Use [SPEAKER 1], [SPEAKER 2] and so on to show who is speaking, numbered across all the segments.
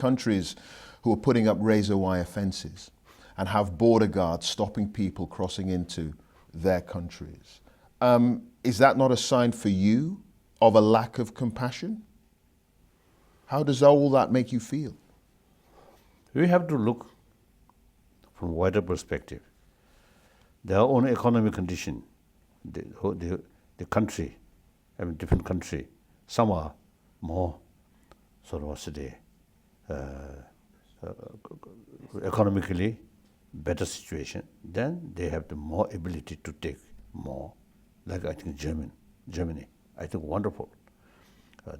[SPEAKER 1] Countries who are putting up razor wire fences and have border guards stopping people crossing into their countries. Is that not a sign for you of a lack of compassion? How does all that make you feel?
[SPEAKER 2] We have to look from a wider perspective. Their own economic condition, the country, I mean different country, some are more sort of say, economically better situation, then they have the more ability to take more, like I think Germany, I think wonderful.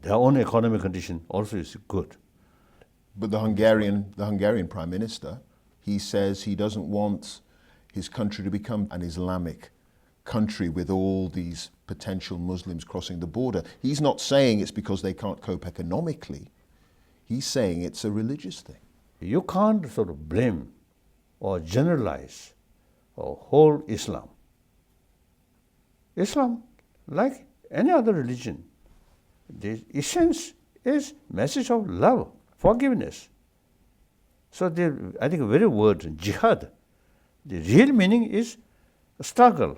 [SPEAKER 2] Their own economic condition also is good.
[SPEAKER 1] But the Hungarian Prime Minister, he says he doesn't want his country to become an Islamic country with all these potential Muslims crossing the border. He's not saying it's because they can't cope economically. He's saying it's a religious thing.
[SPEAKER 2] You can't sort of blame or generalize whole Islam. Islam, like any other religion, the essence is message of love, forgiveness. So I think the very word jihad, the real meaning is struggle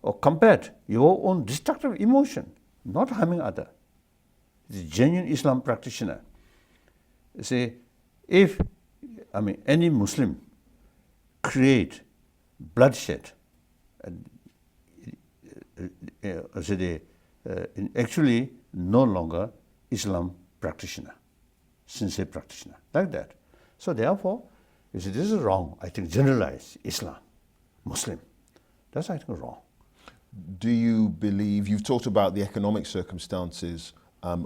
[SPEAKER 2] or combat your own destructive emotion, not harming other. The genuine Islam practitioner. Say, if any Muslim create bloodshed, actually no longer Islam practitioner, sincere practitioner, like that. So therefore, you see, this is wrong. I think generalize Islam, Muslim. That's I think wrong.
[SPEAKER 1] Do you believe, you've talked about the economic circumstances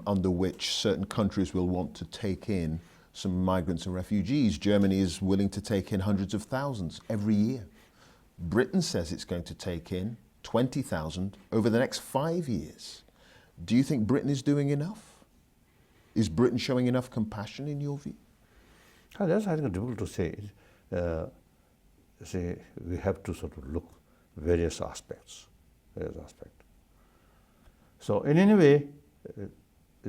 [SPEAKER 1] under which certain countries will want to take in some migrants and refugees. Germany is willing to take in hundreds of thousands every year. Britain says it's going to take in 20,000 over the next 5 years. Do you think Britain is doing enough? Is Britain showing enough compassion in your view?
[SPEAKER 2] That's I think difficult to say. We have to sort of look various aspects. So in any way,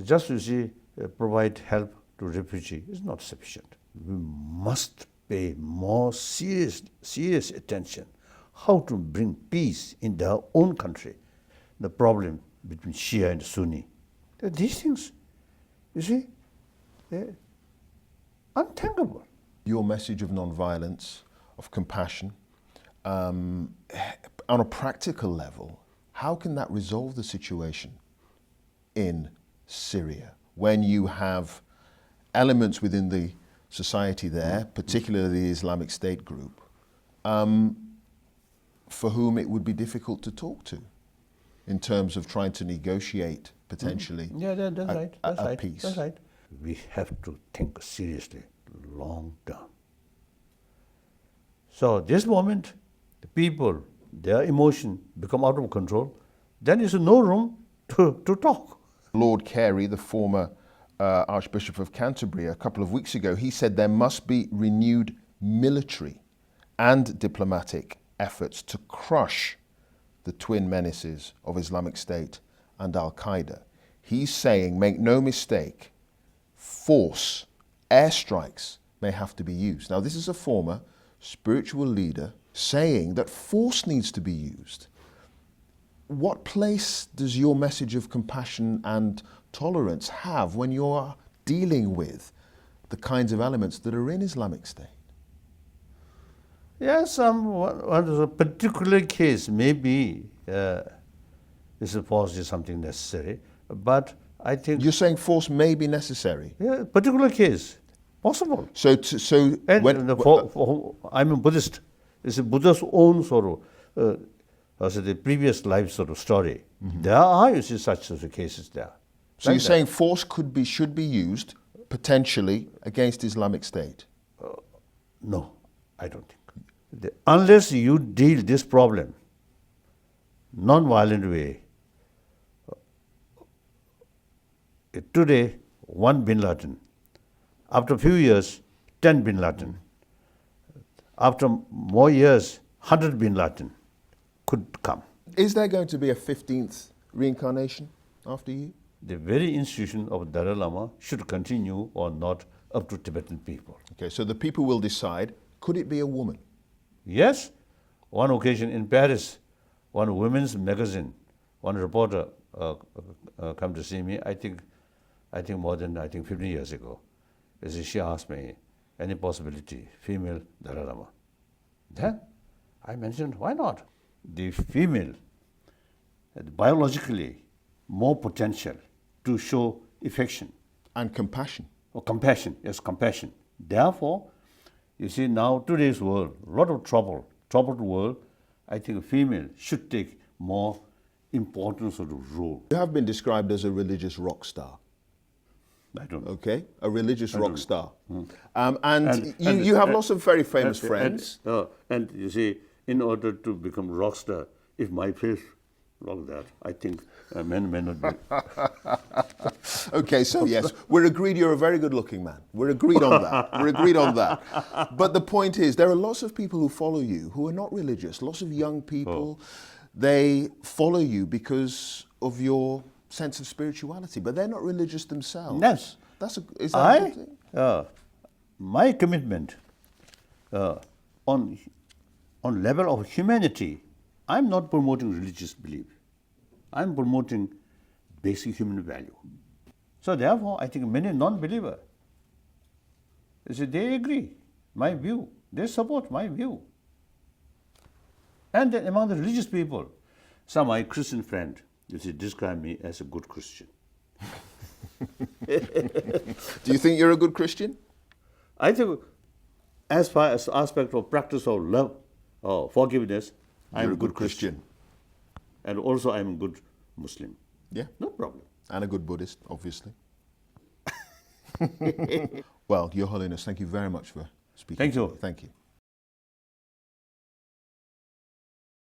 [SPEAKER 2] just to see provide help to refugee is not sufficient. We must pay more serious attention how to bring peace in their own country. The problem between Shia and Sunni. These things, you see, they're unthinkable.
[SPEAKER 1] Your message of nonviolence, of compassion, on a practical level, how can that resolve the situation in Syria when you have elements within the society there, particularly the Islamic State group, for whom it would be difficult to talk to in terms of trying to negotiate potentially a peace?
[SPEAKER 2] That's right. We have to think seriously, long term. So this moment, the people, their emotion become out of control, then there's no room to talk.
[SPEAKER 1] Lord Carey, the former Archbishop of Canterbury, a couple of weeks ago, he said there must be renewed military and diplomatic efforts to crush the twin menaces of Islamic State and Al-Qaeda. He's saying, make no mistake, force, airstrikes may have to be used. Now, this is a former spiritual leader saying that force needs to be used. What place does your message of compassion and tolerance have when you're dealing with the kinds of elements that are in Islamic State?
[SPEAKER 2] Yes, one particular case maybe this force is something necessary, but I think
[SPEAKER 1] you're saying force may be necessary.
[SPEAKER 2] Yeah, particular case possible. I'm a Buddhist. It's a Buddha's own sort of the previous life sort of story. Mm-hmm. There are, you see, such sort of cases there.
[SPEAKER 1] So like you're saying force should be used potentially against Islamic State?
[SPEAKER 2] No, I don't think. Unless you deal this problem non-violent way. Today, 1 bin Laden. After a few years, 10 bin Laden. After more years, 100 bin Laden could come.
[SPEAKER 1] Is there going to be a 15th reincarnation after you?
[SPEAKER 2] The very institution of Dalai Lama should continue or not up to Tibetan people.
[SPEAKER 1] Okay, so the people will decide, could it be a woman?
[SPEAKER 2] Yes, one occasion in Paris, one women's magazine, one reporter come to see me, I think more than 15 years ago. She asked me, any possibility, female Dalai Lama? Then I mentioned, why not? The female had biologically more potential to show affection.
[SPEAKER 1] And compassion.
[SPEAKER 2] Or compassion, yes, compassion. Therefore, you see now today's world, a lot of troubled world, I think a female should take more important sort of role.
[SPEAKER 1] You have been described as a religious rock star.
[SPEAKER 2] I don't know.
[SPEAKER 1] Okay, a religious rock star. And you have lots of very famous friends.
[SPEAKER 2] And you see, in order to become rock star, if my face like that, I think men may not be.
[SPEAKER 1] Okay, so yes, we're agreed you're a very good-looking man. We're agreed on that. We're agreed on that. But the point is, there are lots of people who follow you who are not religious. Lots of young people, they follow you because of your sense of spirituality, but they're not religious themselves.
[SPEAKER 2] Yes.
[SPEAKER 1] Is that a good thing?
[SPEAKER 2] My commitment on level of humanity, I'm not promoting religious belief. I'm promoting basic human value. So therefore, I think many non-believers, they agree, my view, they support my view. And then among the religious people, some of my Christian friends, describe me as a good Christian.
[SPEAKER 1] Do you think you're a good Christian?
[SPEAKER 2] I think as far as aspect of practice of love or forgiveness, I'm a good Christian. And also I'm a good Muslim.
[SPEAKER 1] Yeah.
[SPEAKER 2] No problem.
[SPEAKER 1] And a good Buddhist, obviously. Well, Your Holiness, thank you very much for speaking.
[SPEAKER 2] Thank you.
[SPEAKER 1] Thank you.